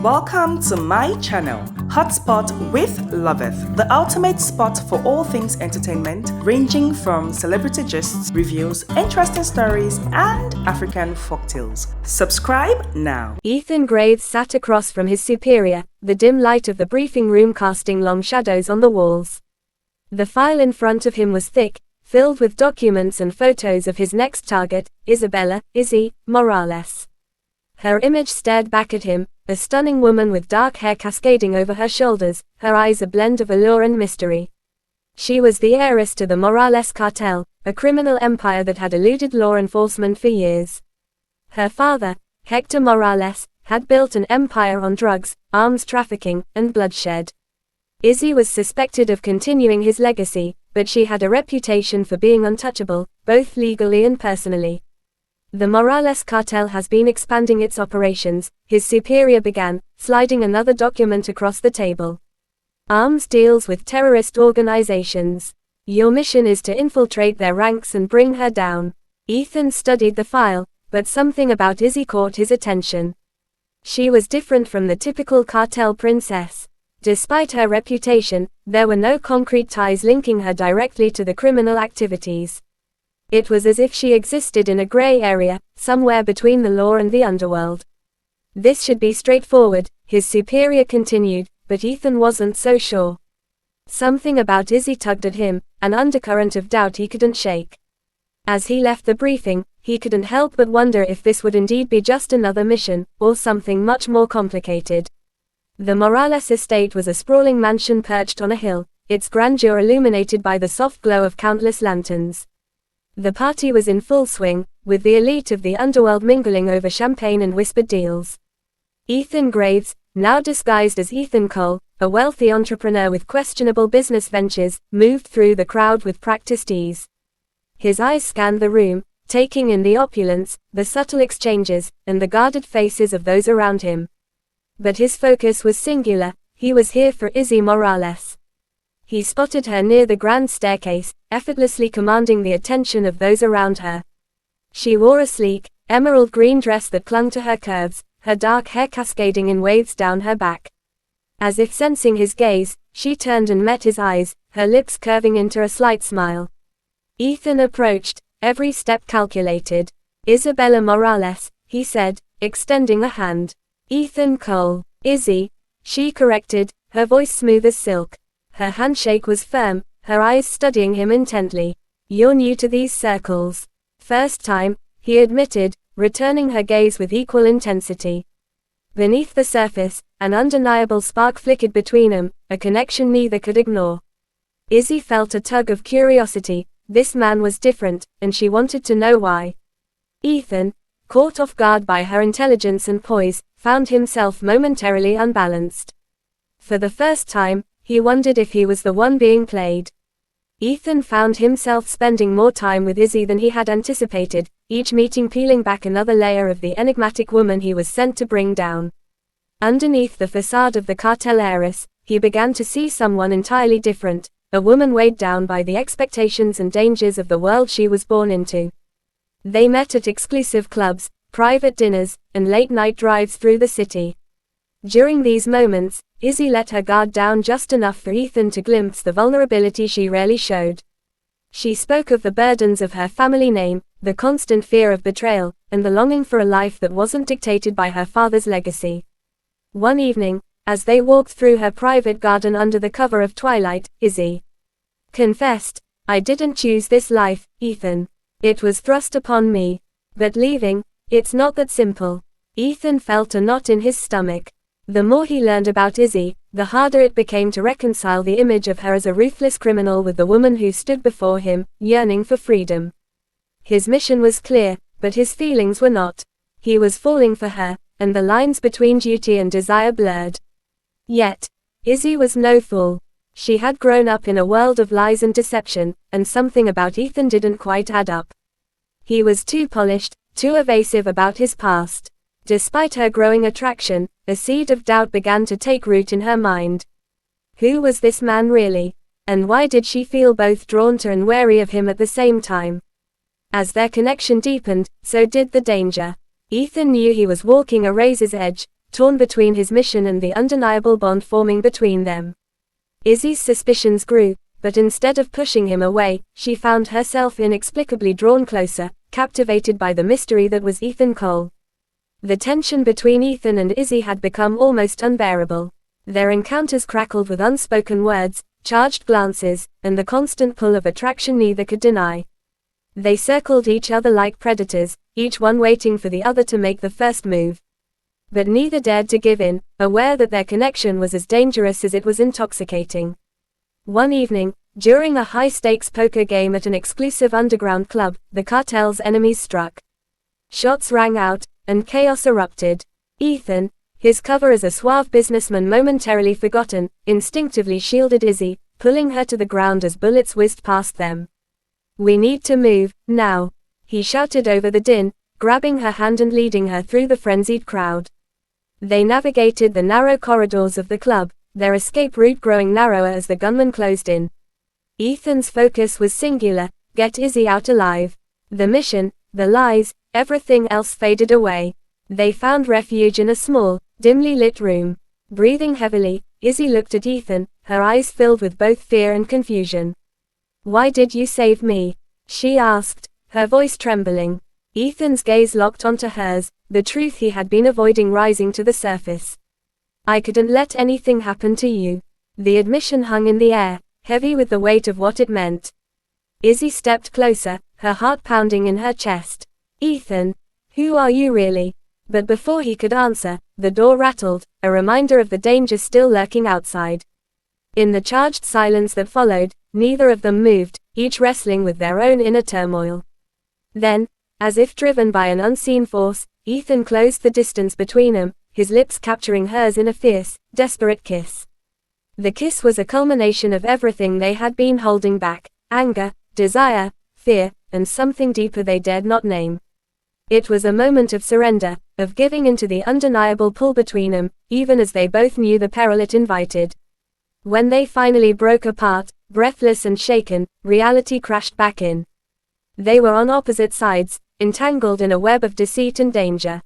Welcome to my channel, Hotspot with Loveth, the ultimate spot for all things entertainment, ranging from celebrity gists, reviews, interesting stories, and African folktales. Subscribe now. Ethan Graves sat across from his superior, the dim light of the briefing room casting long shadows on the walls. The file in front of him was thick, filled with documents and photos of his next target, Isabella, Izzy, Morales. Her image stared back at him, a stunning woman with dark hair cascading over her shoulders, her eyes a blend of allure and mystery. She was the heiress to the Morales cartel, a criminal empire that had eluded law enforcement for years. Her father, Hector Morales, had built an empire on drugs, arms trafficking, and bloodshed. Izzy was suspected of continuing his legacy, but she had a reputation for being untouchable, both legally and personally. The Morales cartel has been expanding its operations, his superior began, sliding another document across the table. Arms deals with terrorist organizations. Your mission is to infiltrate their ranks and bring her down. Ethan studied the file, but something about Izzy caught his attention. She was different from the typical cartel princess. Despite her reputation, there were no concrete ties linking her directly to the criminal activities. It was as if she existed in a gray area, somewhere between the law and the underworld. This should be straightforward, his superior continued, but Ethan wasn't so sure. Something about Izzy tugged at him, an undercurrent of doubt he couldn't shake. As he left the briefing, he couldn't help but wonder if this would indeed be just another mission, or something much more complicated. The Morales estate was a sprawling mansion perched on a hill, its grandeur illuminated by the soft glow of countless lanterns. The party was in full swing, with the elite of the underworld mingling over champagne and whispered deals. Ethan Graves, now disguised as Ethan Cole, a wealthy entrepreneur with questionable business ventures, moved through the crowd with practiced ease. His eyes scanned the room, taking in the opulence, the subtle exchanges, and the guarded faces of those around him. But his focus was singular, he was here for Izzy Morales. He spotted her near the grand staircase, effortlessly commanding the attention of those around her. She wore a sleek, emerald green dress that clung to her curves, her dark hair cascading in waves down her back. As if sensing his gaze, she turned and met his eyes, her lips curving into a slight smile. Ethan approached, every step calculated. "Isabella Morales," he said, extending a hand. "Ethan Cole, Izzy," she corrected, her voice smooth as silk. Her handshake was firm, her eyes studying him intently. "You're new to these circles." "First time," he admitted, returning her gaze with equal intensity. Beneath the surface, an undeniable spark flickered between them, a connection neither could ignore. Izzy felt a tug of curiosity, this man was different, and she wanted to know why. Ethan, caught off guard by her intelligence and poise, found himself momentarily unbalanced. For the first time, he wondered if he was the one being played. Ethan found himself spending more time with Izzy than he had anticipated, each meeting peeling back another layer of the enigmatic woman he was sent to bring down. Underneath the facade of the cartel heiress, he began to see someone entirely different, a woman weighed down by the expectations and dangers of the world she was born into. They met at exclusive clubs, private dinners, and late-night drives through the city. During these moments, Izzy let her guard down just enough for Ethan to glimpse the vulnerability she rarely showed. She spoke of the burdens of her family name, the constant fear of betrayal, and the longing for a life that wasn't dictated by her father's legacy. One evening, as they walked through her private garden under the cover of twilight, Izzy confessed, "I didn't choose this life, Ethan. It was thrust upon me. But leaving, it's not that simple." Ethan felt a knot in his stomach. The more he learned about Izzy, the harder it became to reconcile the image of her as a ruthless criminal with the woman who stood before him, yearning for freedom. His mission was clear, but his feelings were not. He was falling for her, and the lines between duty and desire blurred. Yet, Izzy was no fool. She had grown up in a world of lies and deception, and something about Ethan didn't quite add up. He was too polished, too evasive about his past. Despite her growing attraction, a seed of doubt began to take root in her mind. Who was this man really? And why did she feel both drawn to and wary of him at the same time? As their connection deepened, so did the danger. Ethan knew he was walking a razor's edge, torn between his mission and the undeniable bond forming between them. Izzy's suspicions grew, but instead of pushing him away, she found herself inexplicably drawn closer, captivated by the mystery that was Ethan Cole. The tension between Ethan and Izzy had become almost unbearable. Their encounters crackled with unspoken words, charged glances, and the constant pull of attraction neither could deny. They circled each other like predators, each one waiting for the other to make the first move. But neither dared to give in, aware that their connection was as dangerous as it was intoxicating. One evening, during a high-stakes poker game at an exclusive underground club, the cartel's enemies struck. Shots rang out, and chaos erupted. Ethan, his cover as a suave businessman momentarily forgotten, instinctively shielded Izzy, pulling her to the ground as bullets whizzed past them. "We need to move, now," he shouted over the din, grabbing her hand and leading her through the frenzied crowd. They navigated the narrow corridors of the club, their escape route growing narrower as the gunmen closed in. Ethan's focus was singular: get Izzy out alive. The mission, the lies, everything else faded away. They found refuge in a small, dimly lit room. Breathing heavily, Izzy looked at Ethan, her eyes filled with both fear and confusion. "Why did you save me?" she asked, her voice trembling. Ethan's gaze locked onto hers, the truth he had been avoiding rising to the surface. "I couldn't let anything happen to you." The admission hung in the air, heavy with the weight of what it meant. Izzy stepped closer, her heart pounding in her chest. "Ethan, who are you really?" But before he could answer, the door rattled, a reminder of the danger still lurking outside. In the charged silence that followed, neither of them moved, each wrestling with their own inner turmoil. Then, as if driven by an unseen force, Ethan closed the distance between them, his lips capturing hers in a fierce, desperate kiss. The kiss was a culmination of everything they had been holding back: anger, desire, fear, and something deeper they dared not name. It was a moment of surrender, of giving into the undeniable pull between them, even as they both knew the peril it invited. When they finally broke apart, breathless and shaken, reality crashed back in. They were on opposite sides, entangled in a web of deceit and danger.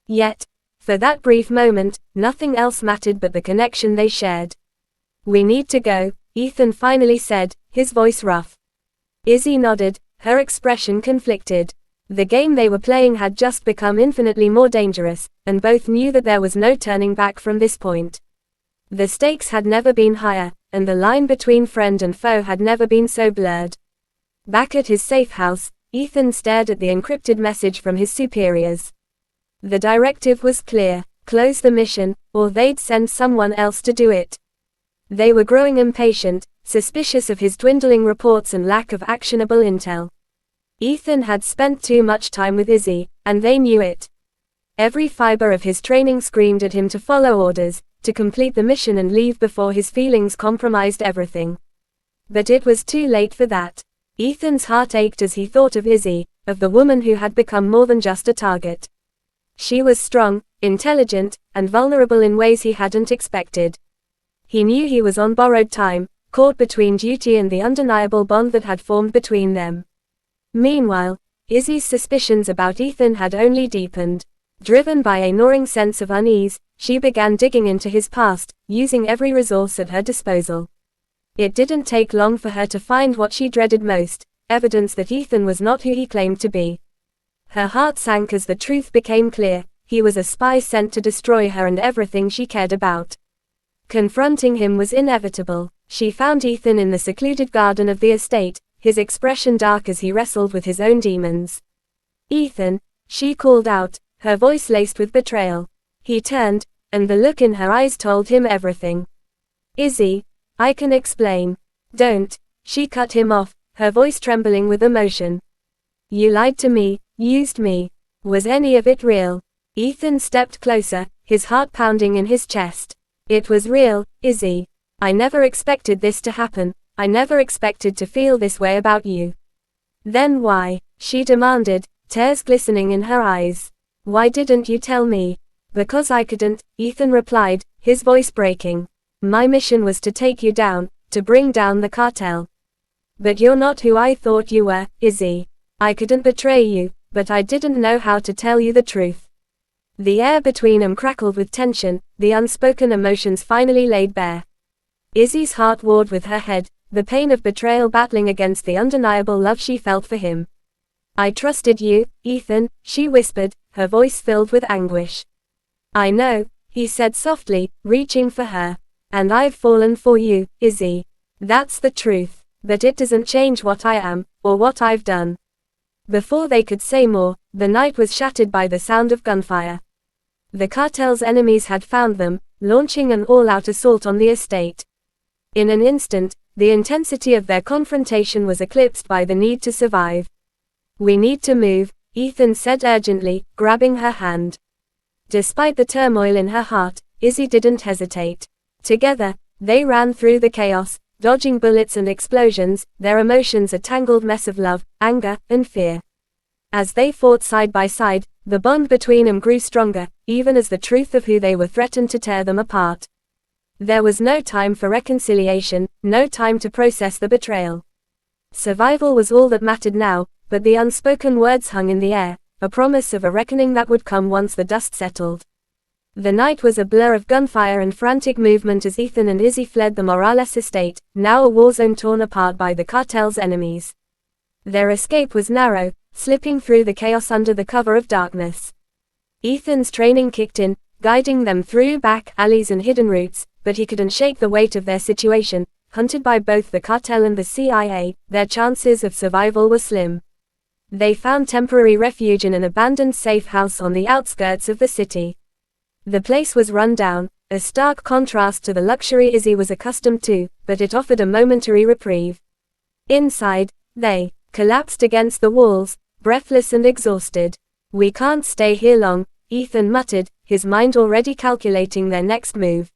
Yet, for that brief moment, nothing else mattered but the connection they shared. "We need to go," Ethan finally said, his voice rough. Izzy nodded, her expression conflicted. The game they were playing had just become infinitely more dangerous, and both knew that there was no turning back from this point. The stakes had never been higher, and the line between friend and foe had never been so blurred. Back at his safe house, Ethan stared at the encrypted message from his superiors. The directive was clear: close the mission, or they'd send someone else to do it. They were growing impatient, suspicious of his dwindling reports and lack of actionable intel. Ethan had spent too much time with Izzy, and they knew it. Every fiber of his training screamed at him to follow orders, to complete the mission and leave before his feelings compromised everything. But it was too late for that. Ethan's heart ached as he thought of Izzy, of the woman who had become more than just a target. She was strong, intelligent, and vulnerable in ways he hadn't expected. He knew he was on borrowed time, caught between duty and the undeniable bond that had formed between them. Meanwhile, Izzy's suspicions about Ethan had only deepened. Driven by a gnawing sense of unease, she began digging into his past, using every resource at her disposal. It didn't take long for her to find what she dreaded most: evidence that Ethan was not who he claimed to be. Her heart sank as the truth became clear: he was a spy sent to destroy her and everything she cared about. Confronting him was inevitable. She found Ethan in the secluded garden of the estate, his expression dark as he wrestled with his own demons. "Ethan," she called out, her voice laced with betrayal. He turned, and the look in her eyes told him everything. "Izzy, I can explain." "Don't," she cut him off, her voice trembling with emotion. "You lied to me, used me. Was any of it real?" Ethan stepped closer, his heart pounding in his chest. "It was real, Izzy. I never expected this to happen. I never expected to feel this way about you." "Then why?" she demanded, tears glistening in her eyes. "Why didn't you tell me?" "Because I couldn't," Ethan replied, his voice breaking. "My mission was to take you down, to bring down the cartel. But you're not who I thought you were, Izzy. I couldn't betray you, but I didn't know how to tell you the truth." The air between them crackled with tension, the unspoken emotions finally laid bare. Izzy's heart warred with her head, the pain of betrayal battling against the undeniable love she felt for him. "I trusted you, Ethan," she whispered, her voice filled with anguish. "I know," he said softly, reaching for her. "And I've fallen for you, Izzy. That's the truth. But it doesn't change what I am, or what I've done." Before they could say more, the night was shattered by the sound of gunfire. The cartel's enemies had found them, launching an all-out assault on the estate. In an instant, the intensity of their confrontation was eclipsed by the need to survive. "We need to move," Ethan said urgently, grabbing her hand. Despite the turmoil in her heart, Izzy didn't hesitate. Together, they ran through the chaos, dodging bullets and explosions, their emotions a tangled mess of love, anger, and fear. As they fought side by side, the bond between them grew stronger, even as the truth of who they were threatened to tear them apart. There was no time for reconciliation, no time to process the betrayal. Survival was all that mattered now, but the unspoken words hung in the air, a promise of a reckoning that would come once the dust settled. The night was a blur of gunfire and frantic movement as Ethan and Izzy fled the Morales estate, now a war zone torn apart by the cartel's enemies. Their escape was narrow, slipping through the chaos under the cover of darkness. Ethan's training kicked in, guiding them through back alleys and hidden routes, but he couldn't shake the weight of their situation. Hunted by both the cartel and the CIA, their chances of survival were slim. They found temporary refuge in an abandoned safe house on the outskirts of the city. The place was run down, a stark contrast to the luxury Izzy was accustomed to, but it offered a momentary reprieve. Inside, they collapsed against the walls, breathless and exhausted. "We can't stay here long," Ethan muttered, his mind already calculating their next move.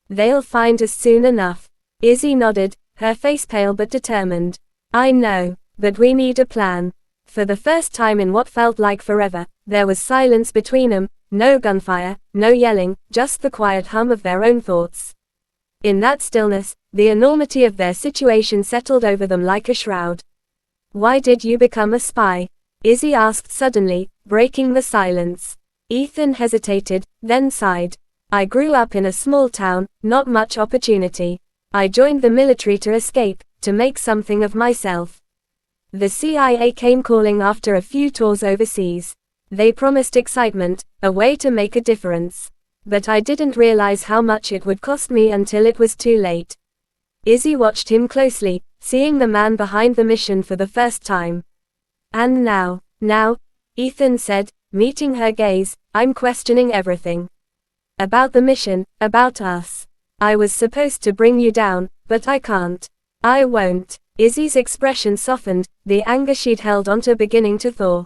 "They'll find us soon enough." Izzy nodded, her face pale but determined. "I know, but we need a plan." For the first time in what felt like forever, there was silence between them, no gunfire, no yelling, just the quiet hum of their own thoughts. In that stillness, the enormity of their situation settled over them like a shroud. "Why did you become a spy?" Izzy asked suddenly, breaking the silence. Ethan hesitated, then sighed. "I grew up in a small town, not much opportunity. I joined the military to escape, to make something of myself. The CIA came calling after a few tours overseas. They promised excitement, a way to make a difference. But I didn't realize how much it would cost me until it was too late." Izzy watched him closely, seeing the man behind the mission for the first time. "And now, Ethan said, meeting her gaze, "I'm questioning everything. About the mission, about us. I was supposed to bring you down, but I can't. I won't." Izzy's expression softened, the anger she'd held onto beginning to thaw.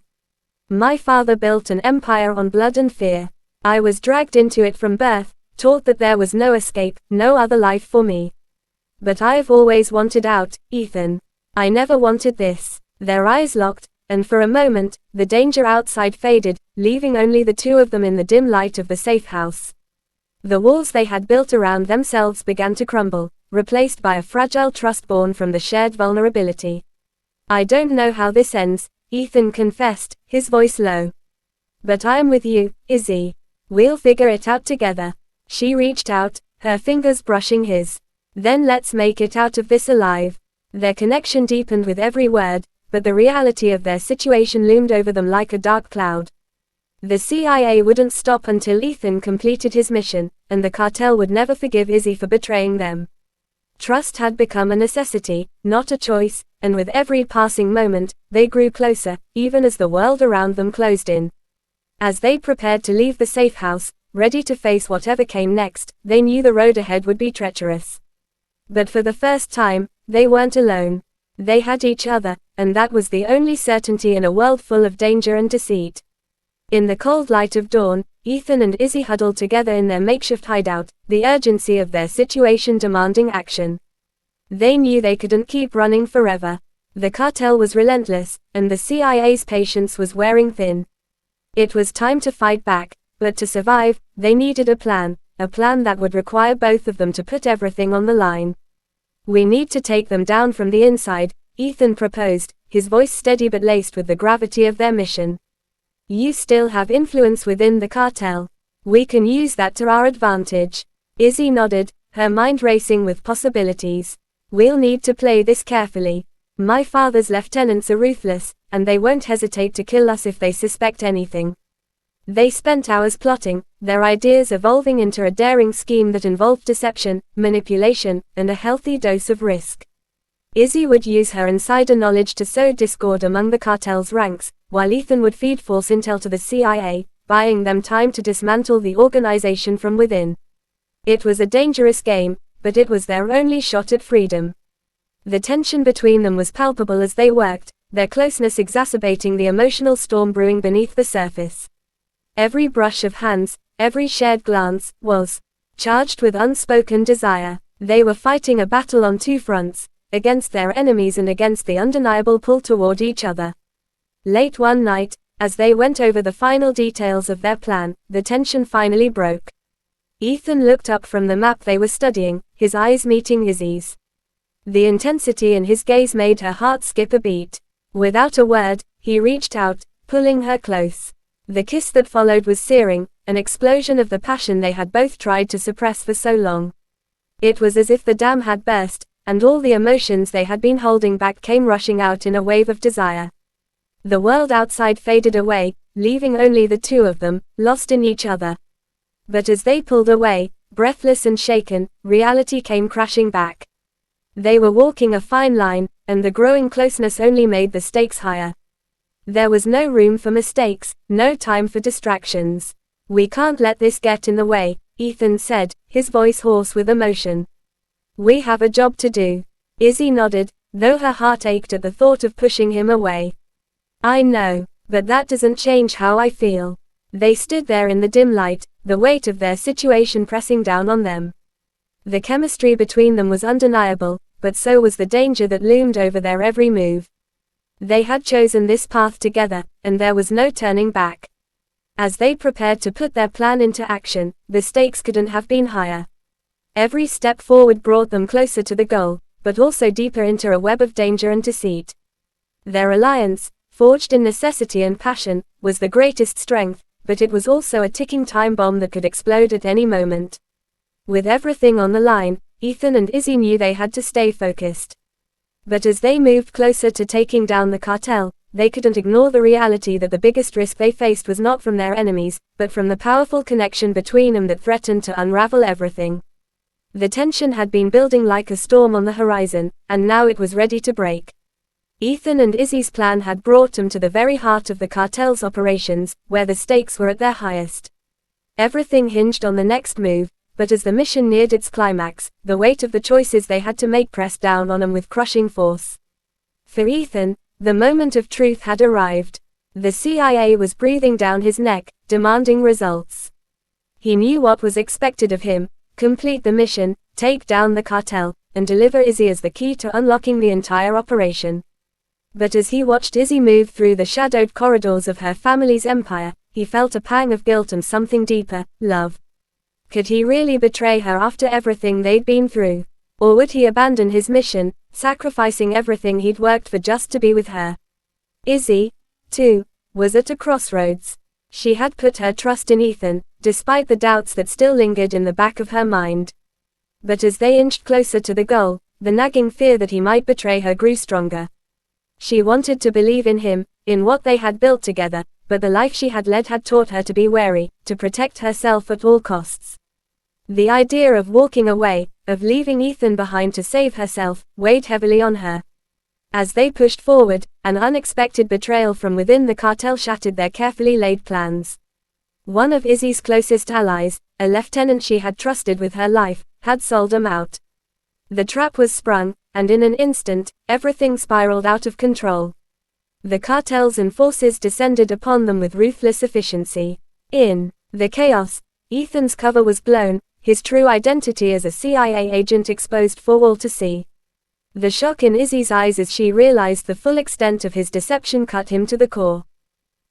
"My father built an empire on blood and fear. I was dragged into it from birth, taught that there was no escape, no other life for me. But I've always wanted out, Ethan. I never wanted this." Their eyes locked, and for a moment, the danger outside faded, leaving only the two of them in the dim light of the safe house. The walls they had built around themselves began to crumble, replaced by a fragile trust born from the shared vulnerability. "I don't know how this ends," Ethan confessed, his voice low. "But I'm with you, Izzy. We'll figure it out together." She reached out, her fingers brushing his. "Then let's make it out of this alive." Their connection deepened with every word, but the reality of their situation loomed over them like a dark cloud. The CIA wouldn't stop until Ethan completed his mission, and the cartel would never forgive Izzy for betraying them. Trust had become a necessity, not a choice, and with every passing moment, they grew closer, even as the world around them closed in. As they prepared to leave the safe house, ready to face whatever came next, they knew the road ahead would be treacherous. But for the first time, they weren't alone. They had each other, and that was the only certainty in a world full of danger and deceit. In the cold light of dawn, Ethan and Izzy huddled together in their makeshift hideout, the urgency of their situation demanding action. They knew they couldn't keep running forever. The cartel was relentless, and the CIA's patience was wearing thin. It was time to fight back, but to survive, they needed a plan that would require both of them to put everything on the line. "We need to take them down from the inside," Ethan proposed, his voice steady but laced with the gravity of their mission. You still have influence within the cartel. We can use that to our advantage. Izzy nodded, her mind racing with possibilities. We'll need to play this carefully. My father's lieutenants are ruthless, and they won't hesitate to kill us if they suspect anything. They spent hours plotting, their ideas evolving into a daring scheme that involved deception, manipulation, and a healthy dose of risk. Izzy would use her insider knowledge to sow discord among the cartel's ranks, while Ethan would feed false intel to the CIA, buying them time to dismantle the organization from within. It was a dangerous game, but it was their only shot at freedom. The tension between them was palpable as they worked, their closeness exacerbating the emotional storm brewing beneath the surface. Every brush of hands, every shared glance, was charged with unspoken desire. They were fighting a battle on two fronts, against their enemies and against the undeniable pull toward each other. Late one night, as they went over the final details of their plan, the tension finally broke. Ethan looked up from the map they were studying, his eyes meeting Izzy's. The intensity in his gaze made her heart skip a beat. Without a word, he reached out, pulling her close. The kiss that followed was searing, an explosion of the passion they had both tried to suppress for so long. It was as if the dam had burst, and all the emotions they had been holding back came rushing out in a wave of desire. The world outside faded away, leaving only the two of them, lost in each other. But as they pulled away, breathless and shaken, reality came crashing back. They were walking a fine line, and the growing closeness only made the stakes higher. There was no room for mistakes, no time for distractions. We can't let this get in the way, Ethan said, his voice hoarse with emotion. We have a job to do. Izzy nodded, though her heart ached at the thought of pushing him away. I know, but that doesn't change how I feel. They stood there in the dim light, the weight of their situation pressing down on them. The chemistry between them was undeniable, but so was the danger that loomed over their every move. They had chosen this path together, and there was no turning back. As they prepared to put their plan into action, the stakes couldn't have been higher. Every step forward brought them closer to the goal, but also deeper into a web of danger and deceit. Their alliance, forged in necessity and passion, was the greatest strength, but it was also a ticking time bomb that could explode at any moment. With everything on the line, Ethan and Izzy knew they had to stay focused. But as they moved closer to taking down the cartel, they couldn't ignore the reality that the biggest risk they faced was not from their enemies, but from the powerful connection between them that threatened to unravel everything. The tension had been building like a storm on the horizon, and now it was ready to break. Ethan and Izzy's plan had brought them to the very heart of the cartel's operations, where the stakes were at their highest. Everything hinged on the next move, but as the mission neared its climax, the weight of the choices they had to make pressed down on them with crushing force. For Ethan, the moment of truth had arrived. The CIA was breathing down his neck, demanding results. He knew what was expected of him: complete the mission, take down the cartel, and deliver Izzy as the key to unlocking the entire operation. But as he watched Izzy move through the shadowed corridors of her family's empire, he felt a pang of guilt and something deeper: love. Could he really betray her after everything they'd been through? Or would he abandon his mission, sacrificing everything he'd worked for just to be with her? Izzy, too, was at a crossroads. She had put her trust in Ethan, despite the doubts that still lingered in the back of her mind. But as they inched closer to the goal, the nagging fear that he might betray her grew stronger. She wanted to believe in him, in what they had built together, but the life she had led had taught her to be wary, to protect herself at all costs. The idea of walking away, of leaving Ethan behind to save herself, weighed heavily on her. As they pushed forward, an unexpected betrayal from within the cartel shattered their carefully laid plans. One of Izzy's closest allies, a lieutenant she had trusted with her life, had sold them out. The trap was sprung, and in an instant, everything spiraled out of control. The cartels and forces descended upon them with ruthless efficiency. In the chaos, Ethan's cover was blown, his true identity as a CIA agent exposed for all to see. The shock in Izzy's eyes as she realized the full extent of his deception cut him to the core.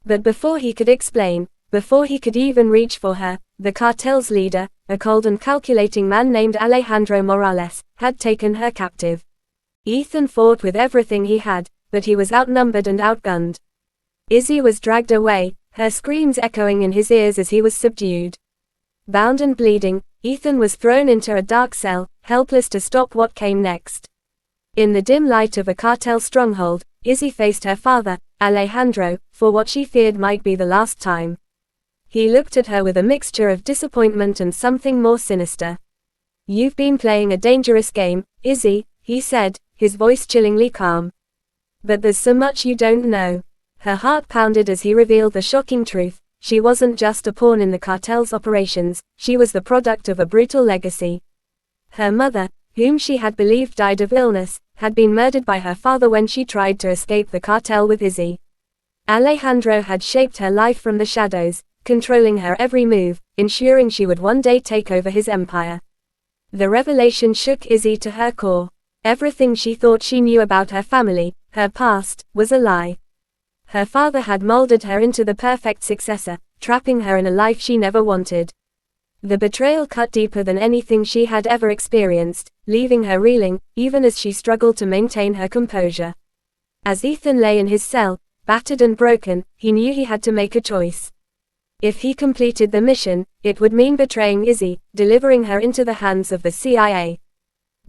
But before he could explain, before he could even reach for her, the cartel's leader, a cold and calculating man named Alejandro Morales, had taken her captive. Ethan fought with everything he had, but he was outnumbered and outgunned. Izzy was dragged away, her screams echoing in his ears as he was subdued. Bound and bleeding, Ethan was thrown into a dark cell, helpless to stop what came next. In the dim light of a cartel stronghold, Izzy faced her father, Alejandro, for what she feared might be the last time. He looked at her with a mixture of disappointment and something more sinister. "You've been playing a dangerous game, Izzy," he said, his voice chillingly calm. "But there's so much you don't know." Her heart pounded as he revealed the shocking truth. She wasn't just a pawn in the cartel's operations, she was the product of a brutal legacy. Her mother, whom she had believed died of illness, had been murdered by her father when she tried to escape the cartel with Izzy. Alejandro had shaped her life from the shadows, controlling her every move, ensuring she would one day take over his empire. The revelation shook Izzy to her core. Everything she thought she knew about her family, her past, was a lie. Her father had molded her into the perfect successor, trapping her in a life she never wanted. The betrayal cut deeper than anything she had ever experienced, leaving her reeling, even as she struggled to maintain her composure. As Ethan lay in his cell, battered and broken, he knew he had to make a choice. If he completed the mission, it would mean betraying Izzy, delivering her into the hands of the CIA.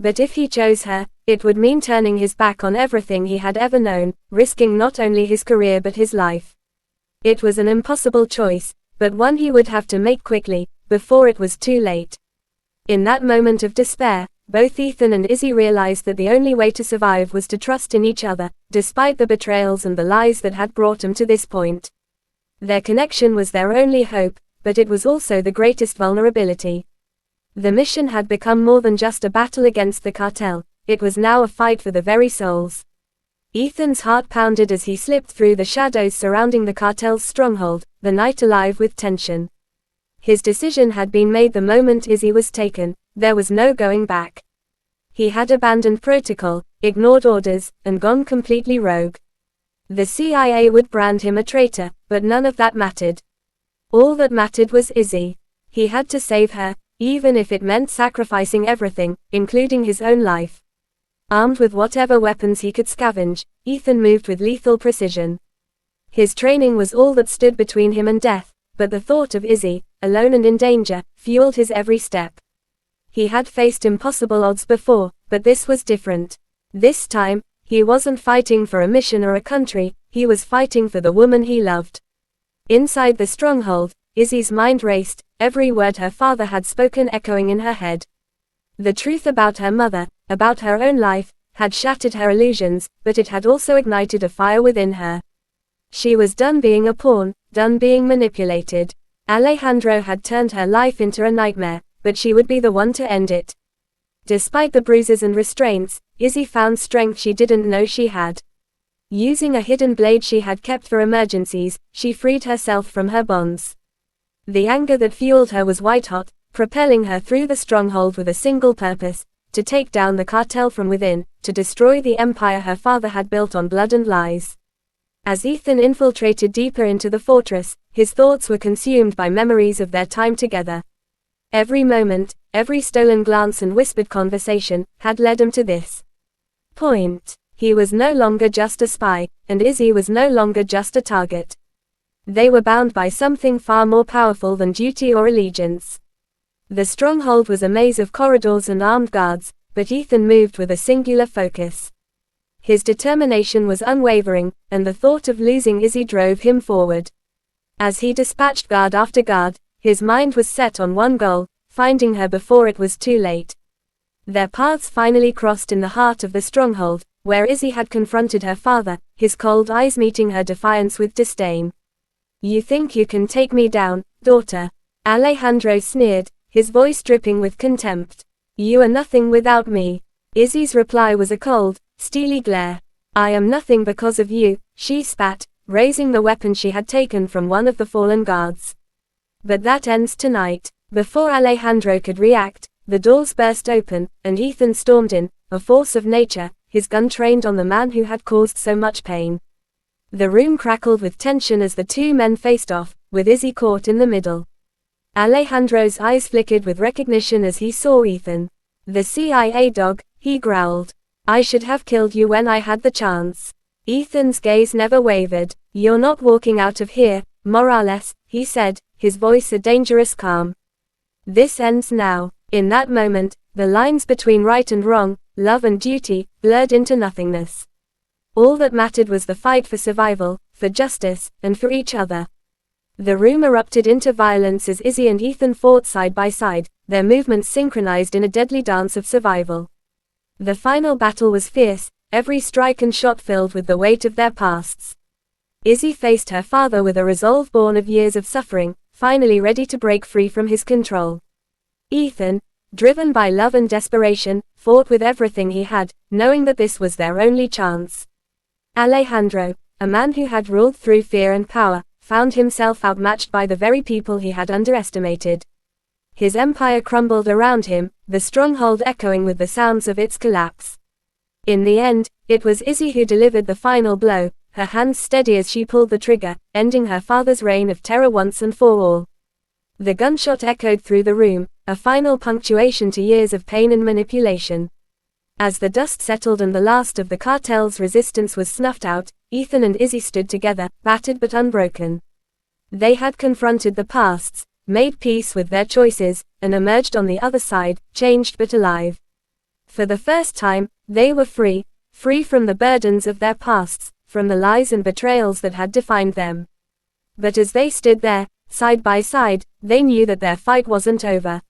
But if he chose her, it would mean turning his back on everything he had ever known, risking not only his career but his life. It was an impossible choice, but one he would have to make quickly, before it was too late. In that moment of despair, both Ethan and Izzy realized that the only way to survive was to trust in each other, despite the betrayals and the lies that had brought them to this point. Their connection was their only hope, but it was also the greatest vulnerability. The mission had become more than just a battle against the cartel, it was now a fight for the very souls. Ethan's heart pounded as he slipped through the shadows surrounding the cartel's stronghold, the night alive with tension. His decision had been made the moment Izzy was taken, there was no going back. He had abandoned protocol, ignored orders, and gone completely rogue. The CIA would brand him a traitor, but none of that mattered. All that mattered was Izzy. He had to save her, even if it meant sacrificing everything, including his own life. Armed with whatever weapons he could scavenge, Ethan moved with lethal precision. His training was all that stood between him and death, but the thought of Izzy, alone and in danger, fueled his every step. He had faced impossible odds before, but this was different. This time, he wasn't fighting for a mission or a country, he was fighting for the woman he loved. Inside the stronghold, Izzy's mind raced, every word her father had spoken echoing in her head. The truth about her mother, about her own life, had shattered her illusions, but it had also ignited a fire within her. She was done being a pawn, done being manipulated. Alejandro had turned her life into a nightmare, but she would be the one to end it. Despite the bruises and restraints, Izzy found strength she didn't know she had. Using a hidden blade she had kept for emergencies, she freed herself from her bonds. The anger that fueled her was white-hot, propelling her through the stronghold with a single purpose: to take down the cartel from within, to destroy the empire her father had built on blood and lies. As Ethan infiltrated deeper into the fortress, his thoughts were consumed by memories of their time together. Every moment, every stolen glance and whispered conversation, had led him to this point. He was no longer just a spy, and Izzy was no longer just a target. They were bound by something far more powerful than duty or allegiance. The stronghold was a maze of corridors and armed guards, but Ethan moved with a singular focus. His determination was unwavering, and the thought of losing Izzy drove him forward. As he dispatched guard after guard, his mind was set on one goal: finding her before it was too late. Their paths finally crossed in the heart of the stronghold, where Izzy had confronted her father, his cold eyes meeting her defiance with disdain. "You think you can take me down, daughter?" Alejandro sneered, his voice dripping with contempt. "You are nothing without me." Izzy's reply was a cold, steely glare. "I am nothing because of you," she spat, raising the weapon she had taken from one of the fallen guards. "But that ends tonight." Before Alejandro could react, the doors burst open, and Ethan stormed in, a force of nature, his gun trained on the man who had caused so much pain. The room crackled with tension as the two men faced off, with Izzy caught in the middle. Alejandro's eyes flickered with recognition as he saw Ethan. "The CIA dog," he growled. "I should have killed you when I had the chance." Ethan's gaze never wavered. "You're not walking out of here, Morales, he said, his voice a dangerous calm. This ends now. In that moment, the lines between right and wrong, love and duty, blurred into nothingness. All that mattered was the fight for survival, for justice, and for each other. The room erupted into violence as Izzy and Ethan fought side by side, their movements synchronized in a deadly dance of survival. The final battle was fierce, every strike and shot filled with the weight of their pasts. Izzy faced her father with a resolve born of years of suffering, finally ready to break free from his control. Ethan, driven by love and desperation, fought with everything he had, knowing that this was their only chance. Alejandro, a man who had ruled through fear and power, found himself outmatched by the very people he had underestimated. His empire crumbled around him, the stronghold echoing with the sounds of its collapse. In the end, it was Izzy who delivered the final blow, her hands steady as she pulled the trigger, ending her father's reign of terror once and for all. The gunshot echoed through the room, a final punctuation to years of pain and manipulation. As the dust settled and the last of the cartel's resistance was snuffed out, Ethan and Izzy stood together, battered but unbroken. They had confronted the pasts, made peace with their choices, and emerged on the other side, changed but alive. For the first time, they were free from the burdens of their pasts, from the lies and betrayals that had defined them. But as they stood there, side by side, they knew that their fight wasn't over.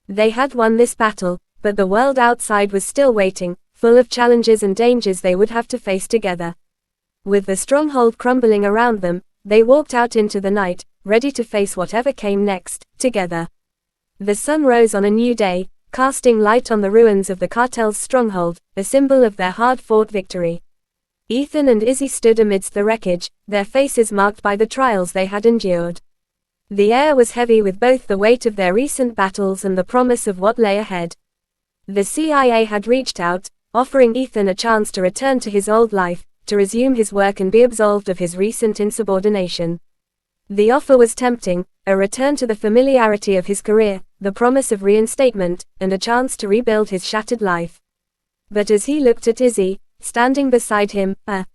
They had won this battle, but the world outside was still waiting, full of challenges and dangers they would have to face together. With the stronghold crumbling around them, they walked out into the night, ready to face whatever came next, together. The sun rose on a new day, casting light on the ruins of the cartel's stronghold, a symbol of their hard-fought victory. Ethan and Izzy stood amidst the wreckage, their faces marked by the trials they had endured. The air was heavy with both the weight of their recent battles and the promise of what lay ahead. The CIA had reached out, offering Ethan a chance to return to his old life, to resume his work and be absolved of his recent insubordination. The offer was tempting, a return to the familiarity of his career, the promise of reinstatement, and a chance to rebuild his shattered life. But as he looked at Izzy, standing beside him, a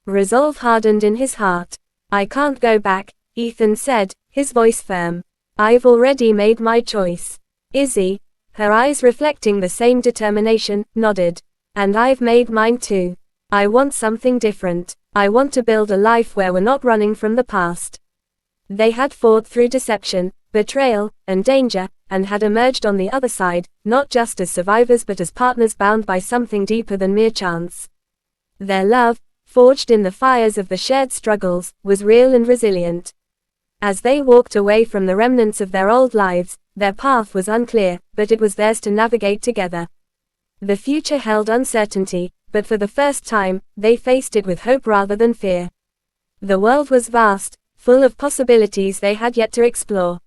resolve hardened in his heart. "I can't go back," Ethan said, his voice firm. "I've already made my choice." Izzy, her eyes reflecting the same determination, nodded. "And I've made mine too. I want something different. I want to build a life where we're not running from the past." They had fought through deception, betrayal, and danger, and had emerged on the other side, not just as survivors but as partners bound by something deeper than mere chance. Their love, forged in the fires of the shared struggles, was real and resilient. As they walked away from the remnants of their old lives, their path was unclear, but it was theirs to navigate together. The future held uncertainty, but for the first time, they faced it with hope rather than fear. The world was vast, full of possibilities they had yet to explore.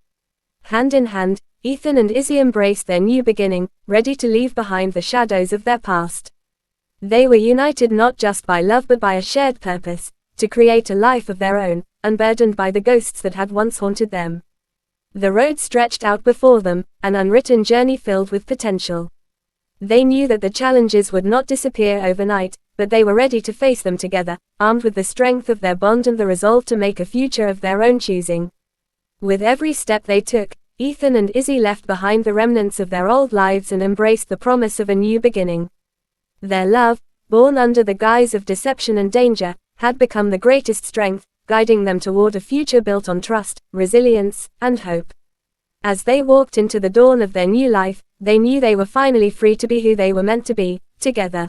Hand in hand, Ethan and Izzy embraced their new beginning, ready to leave behind the shadows of their past. They were united not just by love but by a shared purpose, to create a life of their own, unburdened by the ghosts that had once haunted them. The road stretched out before them, an unwritten journey filled with potential. They knew that the challenges would not disappear overnight, but they were ready to face them together, armed with the strength of their bond and the resolve to make a future of their own choosing. With every step they took, Ethan and Izzy left behind the remnants of their old lives and embraced the promise of a new beginning. Their love, born under the guise of deception and danger, had become the greatest strength, guiding them toward a future built on trust, resilience, and hope. As they walked into the dawn of their new life, they knew they were finally free to be who they were meant to be, together.